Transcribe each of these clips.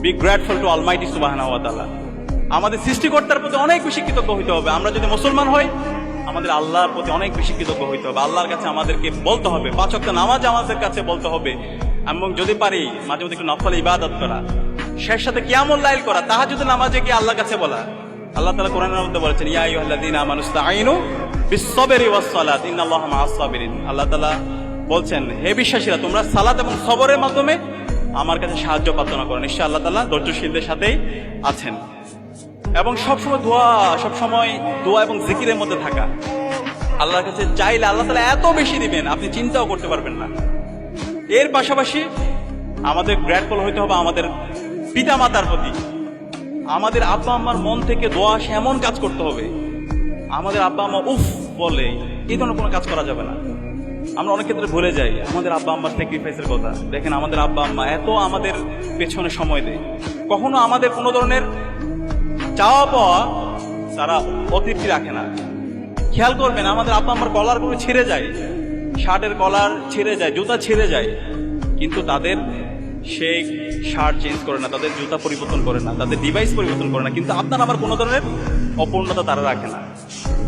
Be grateful to Almighty সুবহানাহু ওয়া তাআলা। আমাদের সৃষ্টিকর্তার প্রতি অনেক বেশি কৃতজ্ঞ হইতে হবে। আমরা যদি মুসলমান হই, আমাদের আল্লাহর প্রতি অনেক বেশি কৃতজ্ঞ হইতে হবে। আল্লাহর কাছে আমাদেরকে বলতে হবে, 5 ওয়াক্ত নামাজ আমাদের কাছে বলতে হবে, এবং যদি পারি মাঝে মধ্যে একটু নফল ইবাদত করা, শেষ সাথে কিয়ামুল লাইল করা, তাহাজ্জুদ নামাজে গিয়ে আল্লাহর কাছে বলা। আল্লাহ তাআলা কোরআনের মধ্যে বলেছেন, ইয়া আইয়ুহাল্লাযীনা আমানু ইসতাঈনু বিস-সাবরি ওয়াস-সালাত ইন্নাল্লাহা মা'আস-সাবিরিন। আল্লাহ তাআলা বলছেন, হে বিশ্বাসীরা, তোমরা সালাত এবং সবরের মাধ্যমে আমার কাছে সাহায্য প্রার্থনা করো, নিশ্চয়ই আল্লাহ তাআলা ধৈর্যশীলদের সাথেই আছেন। এবং সবসময় দোয়া এবং জিকিরের মধ্যে থাকা। আল্লাহর কাছে চাইলে আল্লাহ তাআলা এত বেশি দিবেন, আপনি চিন্তাও করতে পারবেন না। এর পাশাপাশি আমাদের গ্রেটফুল হইতে হবে আমাদের পিতা মাতার প্রতি। আমাদের আব্বা আম্মার মন থেকে দোয়া আসে এমন কাজ করতে হবে। আমাদের আব্বা আম্মা উফ বলে এই ধরনের কোনো কাজ করা যাবে না। আমরা অনেক ক্ষেত্রে ভুলে যাই আমাদের আব্বা আম্মার স্যাক্রিফাইসের কথা। দেখেন, আমাদের আব্বা আম্মা এত আমাদের পেছনে সময় দেয়, কখনো আমাদের কোনো ধরনের চাওয়া পাওয়া তারা অতৃপ্তি রাখে না। খেয়াল করবেন, আমাদের আব্বা আম্মার কলারগুলো ছিঁড়ে যায়, শার্টের কলার ছিঁড়ে যায়, জুতা ছিঁড়ে যায়, কিন্তু তাদের সেই শার্ট চেঞ্জ করে না, তাদের জুতা পরিবর্তন করে না, তাদের ডিভাইস পরিবর্তন করে না, কিন্তু আপনার আমার কোনো ধরনের অপূর্ণতা তারা রাখে না।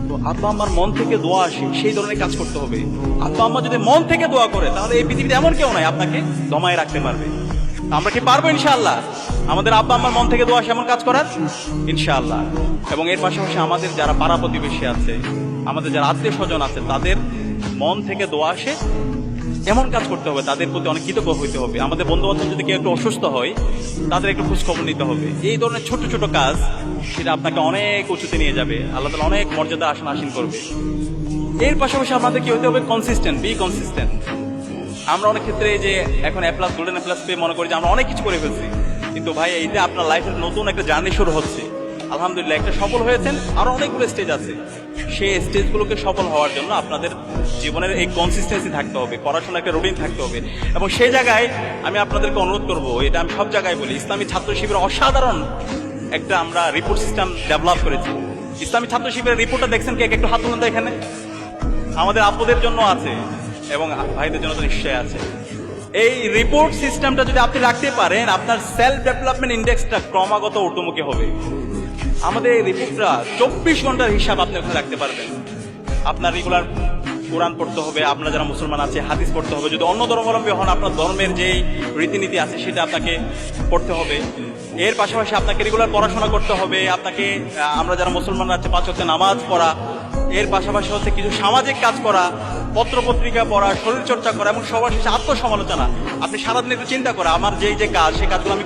তো আব্বা আম্মার মন থেকে দোয়া আসে, সেই ধরনের কাজ করতে হবে। আব্বা আম্মা যদি মন থেকে দোয়া করে, তাহলে এই পৃথিবীতে এমন কেউ নাই আপনাকে দমায় রাখতে পারবে। আমরা কি পারবো ইনশাআল্লাহ আমাদের আব্বা আম্মার মন থেকে দোয়া আসে এমন কাজ করার? ইনশাআল্লাহ। এবং এর পাশাপাশি আমাদের যারা পাড়া প্রতিবেশী আছে, আমাদের যারা আত্মীয় স্বজন আছে, তাদের মন থেকে দোয়া আসে এমন কাজ করতে হবে, তাদের প্রতি অনেক কৃতজ্ঞ হইতে হবে। আমাদের বন্ধু বান্ধব যদি কেউ একটু অসুস্থ হয়, তাদের একটু খোঁজখবর নিতে হবে। এই ধরনের ছোট ছোট কাজ, সেটা আপনাকে অনেক উঁচুতে নিয়ে যাবে, আল্লাহ তাআলা অনেক মর্যাদা আসীন করবে। এর পাশাপাশি আমাদের কি হতে হবে? Consistent, B consistent. আমরা অনেক ক্ষেত্রে যে এখন A+, গোল্ডেন A+ পেয়ে মনে করি যে আমরা অনেক কিছু করে ফেলছি, কিন্তু ভাই এইটা আপনার লাইফের নতুন একটা জার্নি শুরু হচ্ছে। আলহামদুলিল্লাহ, একটা সফল হয়েছেন, আরো অনেকগুলো স্টেজ আছে। সেই স্টেজগুলোকে সফল হওয়ার জন্য আপনাদের জীবনের এই কনসিস্টেন্সি থাকতে হবে, পড়াশোনার একটা রুটিন থাকতে হবে। এবং সেই জায়গায় আমি আপনাদেরকে অনুরোধ করব, এটা আমি সব জায়গায় বলি, ইসলামী ছাত্র শিবিরের অসাধারণ একটা আমরা রিপোর্ট সিস্টেম ডেভেলপ করেছি। ইসলামী ছাত্র শিবিরের রিপোর্টটা দেখছেন কে? একটু হাত তুলুন তো এখানে। আমাদের আপুদের জন্য আছে এবং ভাইদের জন্য তো নিশ্চয়ই আছে। এই রিপোর্ট সিস্টেমটা যদি আপনি রাখতে পারেন, আপনার সেলফ ডেভেলপমেন্ট ইন্ডেক্সটা ক্রমাগত ঊর্ধ্বমুখী হবে। আমাদের এই রিপোর্টটা 24 ঘন্টার হিসাব আপনি ওখানে রাখতে পারবেন। আপনার রেগুলার কোরআন পড়তে হবে, আপনারা যারা মুসলমান আছে হাদিস পড়তে হবে, যদি অন্য ধর্মাবলম্বী হন আপনার ধর্মের যেই রীতিনীতি আছে সেটা আপনাকে পড়তে হবে। এর পাশাপাশি আপনাকে রেগুলার পড়াশোনা করতে হবে, আপনাকে আমরা যারা মুসলমান আছে 5 ওয়াক্ত নামাজ পড়া, এর পাশাপাশি হচ্ছে কিছু সামাজিক কাজ করা, পত্রপত্রিকা পড়া, শরীরচর্চা করা, এবং সবার শেষে আত্মসমালোচনা। আপনি সারাদিন একটু চিন্তা করা, আমার যে কাজ, সেই কাজগুলো আমি